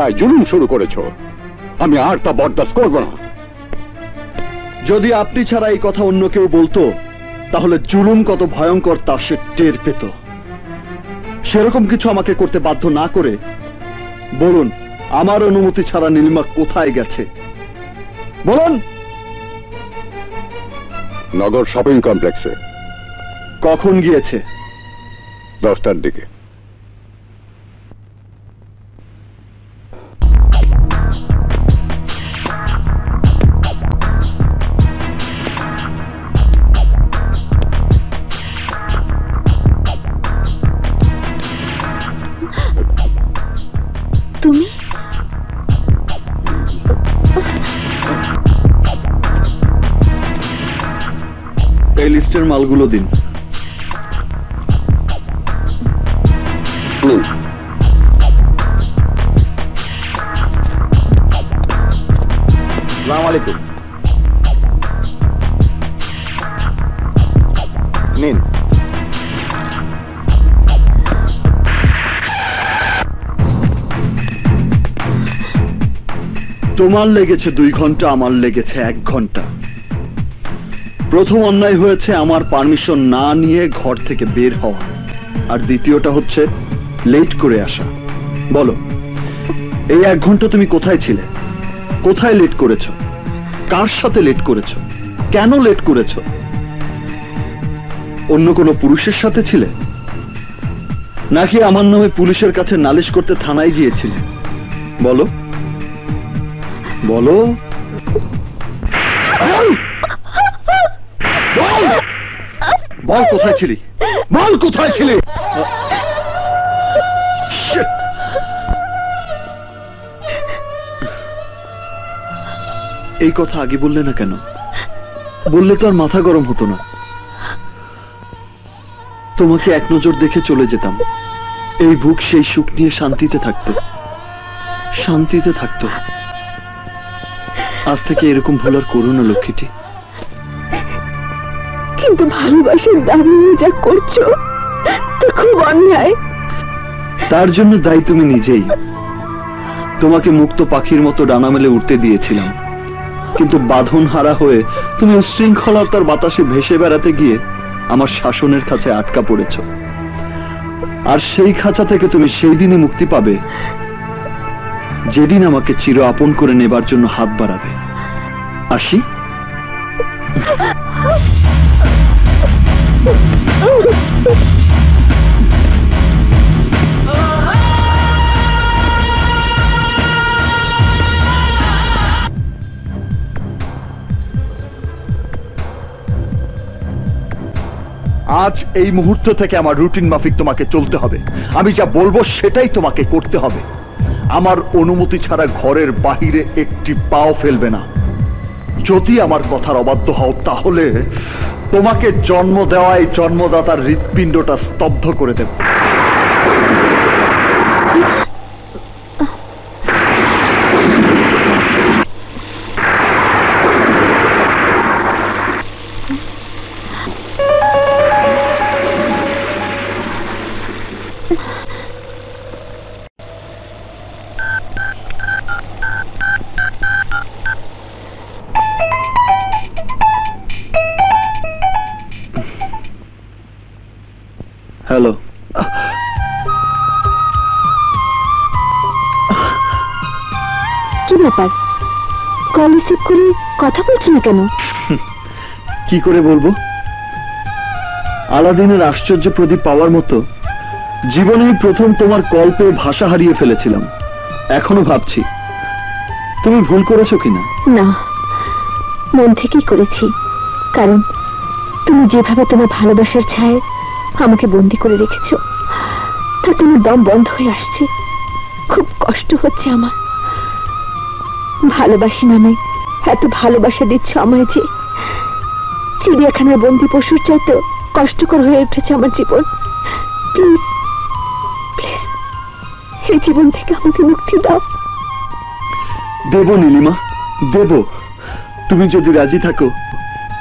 ভাষায় জুলুম শুরু করেছো, আমি আর তা বরদাস্ত করব না। যদি আপনি ছাড়া এই কথা অন্য কেউ বলতো তাহলে জুলুম কত ভয়ঙ্কর তা সে টের পেত। সেরকম কিছু আমাকে করতে বাধ্য না করে বলুন, আমার অনুমতি ছাড়া নীলিমা কোথায় গেছে বলুন। নগর শপিং কমপ্লেক্সে। কখন গিয়েছে? 10টার দিকে। তুমি এই লিস্টের মালগুলো দিন। আসসালামু আলাইকুম। নিন। তোমার লেগেছে 2 ঘন্টা, আমার লেগেছে 1 ঘন্টা। প্রথম অন্যায় হয়েছে আমার পারমিশন না নিয়ে ঘর থেকে বের হওয়া, আর দ্বিতীয়টা হচ্ছে লেট করে আসা। বলো, এই 1 ঘন্টা তুমি কোথায় ছিলে? কোথায় লেট করেছো? কার সাথে লেট করেছো? কেন লেট করেছো? অন্য কোনো পুরুষের সাথে ছিলে, নাকি আমার নামে পুলিশের কাছে নালিশ করতে থানায় গিয়েছিলে? বলো বলো। বল কোথায় ছিলি, বল কোথায় ছিলি? এই কথা আগে বললে না কেন? বললে তো আর মাথা গরম হতো না। তোমাকে এক নজর দেখে চলে যেতাম। এই বুক সেই সুখ নিয়ে শান্তিতে থাকতো, শান্তিতে থাকতো। আজ থেকে এরকম ভুল আর করো না লক্ষ্মীটি। কিন্তু ভালোবাসার দাবি যা করছো তা খুব অন্যায়। তার জন্য দায়ী তুমি নিজেই। তোমাকে মুক্ত পাখির মতো ডানা মেলে উঠতে দিয়েছিলাম, কিন্তু বাঁধন হারা হয়ে তুমি উচ্ছৃঙ্খলতার বাতাসে ভেসে বেড়াতে গিয়ে আমার শাসনের খাঁচায় আটকা পড়েছ। আর সেই খাঁচা থেকে তুমি সেই দিনে মুক্তি পাবে যেদিন আমাকে চির আপন করে নেবার জন্য হাত বাড়াবে। আসি। আজ এই মুহূর্ত থেকে আমার রুটিন মাফিক তোমাকে চলতে হবে। আমি যা বলবো সেটাই তোমাকে করতে হবে। আমার অনুমতি ছাড়া ঘরের বাহিরে একটি পাও ফেলবে না। যদি আমার কথার অবাধ্য হও তাহলে তোমাকে জন্ম দেওয়া এই জন্মদাতার হৃৎপিণ্ডটা স্তব্ধ করে দেব। হ্যালো। কি ব্যাপার, কল রিসিভ করে কথা বলছো না কেন? কি করে বলবো? আলাদিনের আশ্চর্য প্রদীপ পাওয়ার মতো জীবনেই প্রথম তোমার কল পেয়ে ভাষা হারিয়ে ফেলেছিলাম। এখনো ভাবছি তুমি ভুল করেছো কিনা। না, মন থেকেই করেছি। কারণ তুমি যেভাবে তোমার ভালোবাসার ছায় আমাকে বন্দি করে রেখেছো, তা তোমার দম বন্ধ হয়ে আসছে। খুব কষ্ট হচ্ছে আমার। ভালোবাসি নামে এত ভালোবাসা দিচ্ছ আমায় যে চিড়িয়াখানার বন্দি পশুর চাইতে কষ্টকর হয়ে উঠেছে আমার জীবন। প্লিজ প্লিজ এই জীবন থেকে আমাকে মুক্তি দাও। দেব নীলিমা, দেব। তুমি যদি রাজি থাকো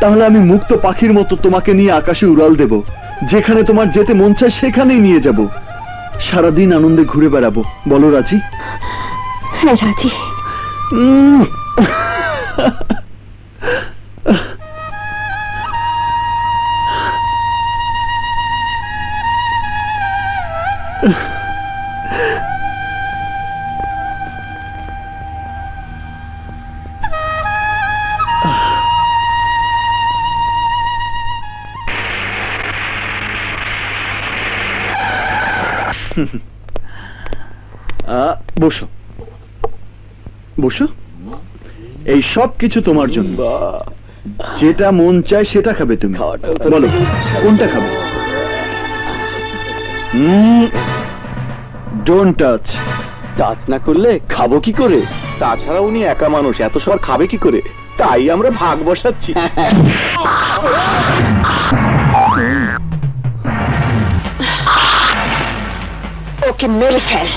তাহলে আমি মুক্ত পাখির মতো তোমাকে নিয়ে আকাশে উড়াল দেব। যেখানে তোমার যেতে মন চায় সেখানেই নিয়ে যাব। সারাদিন আনন্দে ঘুরে বেড়াবো। বলো রাজি? হ্যাঁ রাজি। বসো বসো। এই সব কিছু তোমার জন্য। যেটা মন চায় সেটা খাবে তুমি। বলো কোনটা খাবে? Don't touch. টাচ না করলে খাবো কি করে? তাছাড়া উনি একা মানুষ, এত সব খাবে কি করে? তাই আমরা ভাগ বসাচ্ছি। ওকে মেরে ফেল।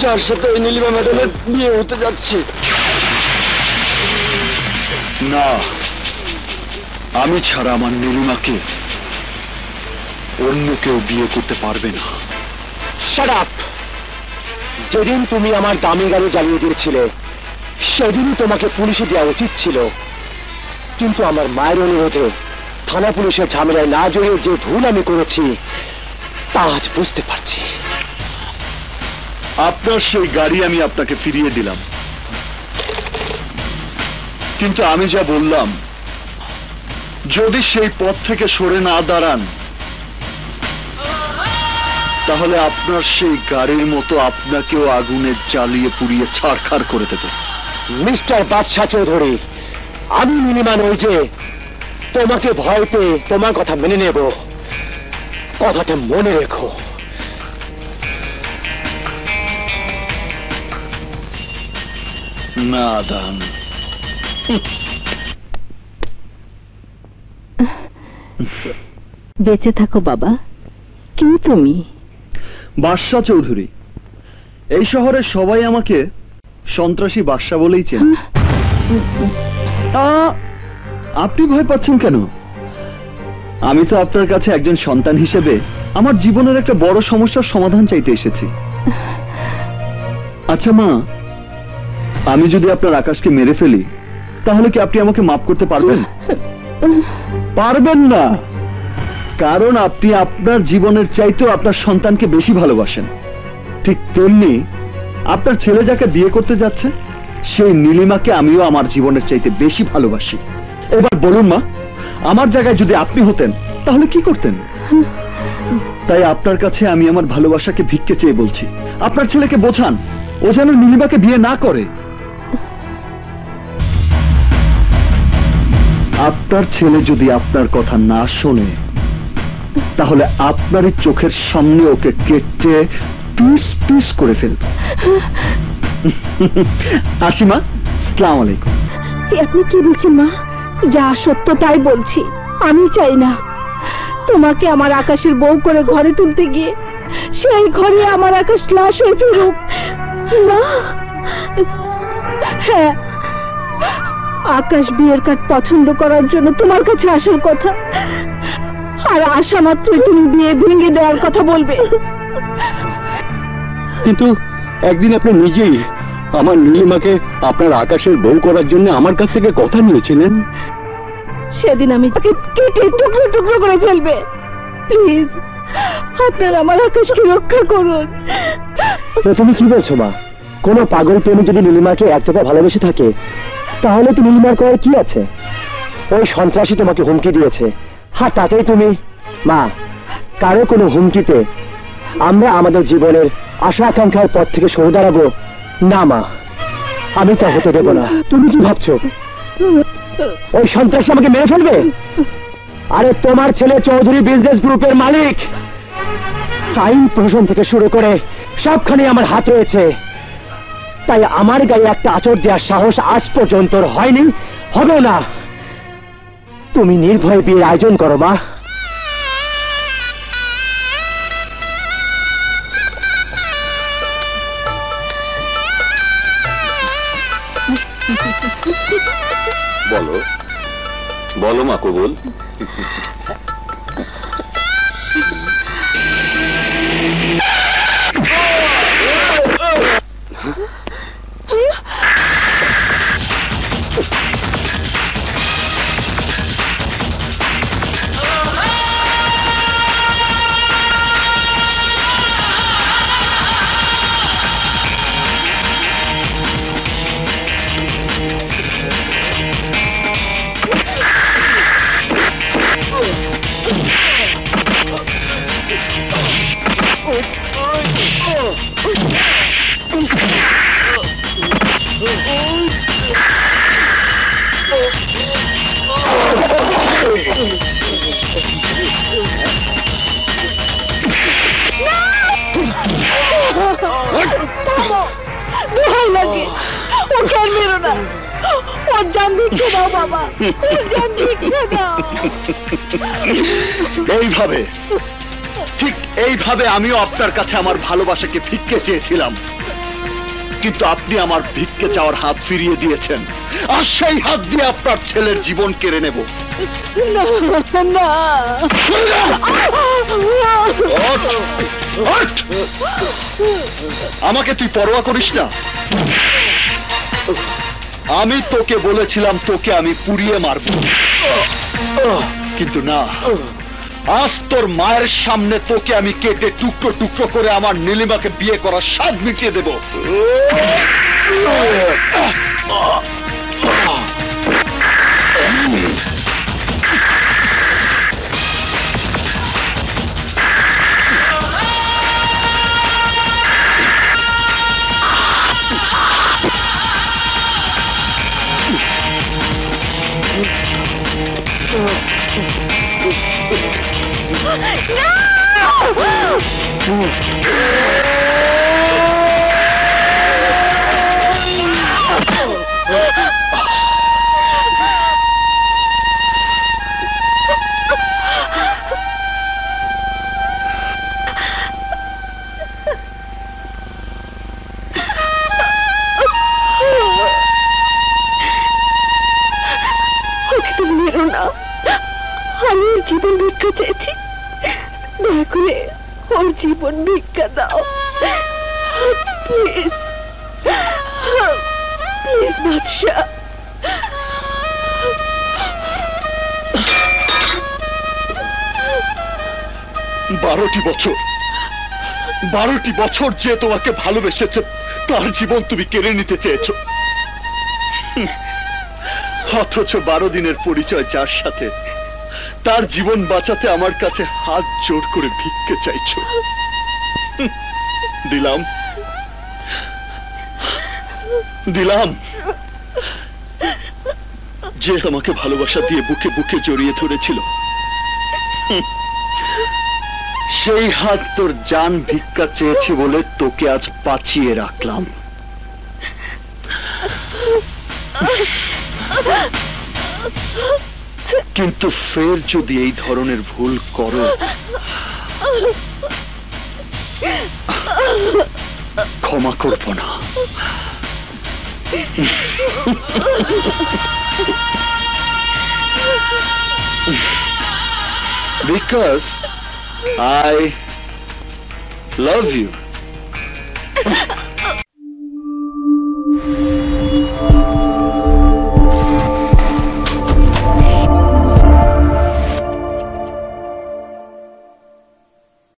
যার সাথে ওই নীলিমা ম্যাডামের বিয়ে হতে যাচ্ছে। না, আমি ছাড়া আমার নীলিমাকে অন্য কেউ বিয়ে করতে পারবে না। Shut up! যেদিন তুমি আমার দামি গাড়ি জ্বালিয়ে দিয়েছিলে সেদিনই তোমাকে পুলিশে দেওয়া উচিত ছিল, কিন্তু আমার মায়ের অনুরোধে থানা পুলিশের ঝামেলায় না জড়িয়ে যে ভুল আমি করেছি তা আজ বুঝতে পারছি। আপনার সেই গাড়ি আমি আপনাকে ফিরিয়ে দিলাম, কিন্তু আমি যা বললাম যদি সেই পথ থেকে সরে না দাঁড়ান তাহলে আপনার সেই গাড়ির মতো আপনাকেও আগুনে জ্বালিয়ে পুড়িয়ে ছারখার করে দেবে। মিস্টার বাদশাহ চৌধুরী, আমি নীলিমা নই যে তোমাকে ভয় পেয়ে তোমার কথা মেনে নেব। কথাটা মনে রেখো। না দান। বেঁচে থাকো বাবা। কি তুমি? বাদশাহ চৌধুরী। এই শহরের সবাই আমাকে সন্ত্রাসী বাদশাহ বলেই চেনে। আপনি ভয় পাচ্ছেন কেন? আমি তো আপনার কাছে একজন সন্তান হিসেবে আমার জীবনের একটা বড় সমস্যার সমাধান চাইতে এসেছি। আচ্ছা মা, আমি যদি আপনার আকাশকে মেরে ফেলি তাহলে কি আপনি আমাকে মাফ করতে পারবেন? পারবেন না, কারণ আপনি আপনার জীবনের চাইতেও আপনার সন্তানকে বেশি ভালোবাসেন। ঠিক তেমনি আপনার ছেলে যাকে বিয়ে করতে যাচ্ছে সেই নীলিমাকে আমিও আমার জীবনের চাইতে বেশি ভালোবাসি। এবার বলুন মা, আমার জায়গায় যদি আপনি হতেন তাহলে কি করতেন? তাই আপনার কাছে আমি আমার ভালোবাসাকে ভিক্ষে চেয়ে বলছি, আপনার ছেলেকে বোঝান ও যেন নীলিমাকে বিয়ে না করে। আপনার ছেলে যদি আপনার কথা না শোনে তাহলে আপনারই চোখের সামনে ওকে কেটে পিস পিস করে ফেলবে। আসিমা, আসসালামু আলাইকুম। আপনি কি বলছেন মা? যা সত্য তাই বলছি। আমি চাই না তোমাকে আমার আকাশের বউ করে ঘরে তুলতে গিয়ে সেই ঘরে আমার আকাশ লাশ হয়ে ফিরুক। না, হ্যাঁ, আকাশ বিয়ের কার্ড পছন্দ করার জন্য তোমার কাছে আসার কথা, আর আসা মাত্রই তুমি বিয়ে ভেঙে দেওয়ার কথা বলবে। কিন্তু একদিন আপনি নিজেই আমার নীলিমাকে আপনার আকাশের বউ করার জন্য আমার কাছ থেকে কথা নিয়েছিলেন। সেদিন আমি তাকে কেটে টুকরো টুকরো করে ফেলবে। প্লিজ আপনার আমার আকাশকে রক্ষা করুন। তুমি কি বলছো মা? কোনো পাগল প্রেমী যদি নীলিমাকে একতরফা ভালোবেসে থাকে তাহলে তো নীলিমার করার কি আছে? ওই সন্ত্রাসী তোমাকে হুমকি দিয়েছে, হ্যাঁ তাতেই তুমি? মা, কারো কোনো হুমকিতে আমরা আমাদের জীবনের আশা আকাঙ্ক্ষার পথ থেকে সরে দাঁড়াবো না মা, আমি তা হতে দেব না। তুমি কি ভাবছো ওই সন্ত্রাসী আমাকে মেরে ফেলবে? আরে তোমার ছেলে চৌধুরী বিজনেস গ্রুপের মালিক। আইন প্রশাসন থেকে শুরু করে সবখানে আমার হাত রয়েছে, তাই আমার গায়ে একটা আঁচড় দেওয়ার সাহস আজ পর্যন্ত হয়নি, হবেও না। তুমি নির্ভয়ে বিয়ের আয়োজন করো মা। বলো বলো মা কবুল। এইভাবে, ঠিক এইভাবে আমিও আপনার কাছে আমার ভালোবাসাকে ভিক্ষে চেয়েছিলাম, কিন্তু আপনি আমার ভিক্ষে চাওয়ার হাত ফিরিয়ে দিয়েছেন, আর সেই হাত দিয়ে আপনার ছেলের জীবন কেড়ে নেব। ওঠ! ওঠ! আমাকে তুই পরোয়া করিস না। আমি তোকে বলেছিলাম তোকে আমি পুড়িয়ে মারব, কিন্তু না, আজ তোর মায়ের সামনে তোকে আমি কেটে টুকরো টুকরো করে আমার নীলিমাকে বিয়ে করার স্বাদ মিটিয়ে দেব। আমি জীবন ভিক্ষা চেয়েছি, দয়া করে ওর জীবন ভিক্ষা দাও প্লিজ, প্লিজ বাদশা। 12টি বছর যে তোমাকে ভালোবেসেছে তার জীবন তুমি কেড়ে নিতে চেয়েছো, অথচ 12 দিনের পরিচয় যার সাথে, তার জীবন বাঁচাতে আমার কাছে হাত জোড় করে ভিক্ষে চাইছো। দিলাম দিলাম যে আমাকে ভালোবাসা দিয়ে বুকে বুকে জড়িয়ে ধরেছিল, সেই হাত তোর জান ভিক্ষা চেয়েছে বলে তোকে আজ বাঁচিয়ে রাখলাম। কিন্তু ফের যদি এই ধরনের ভুল করো, ক্ষমা করব না। Because I love you.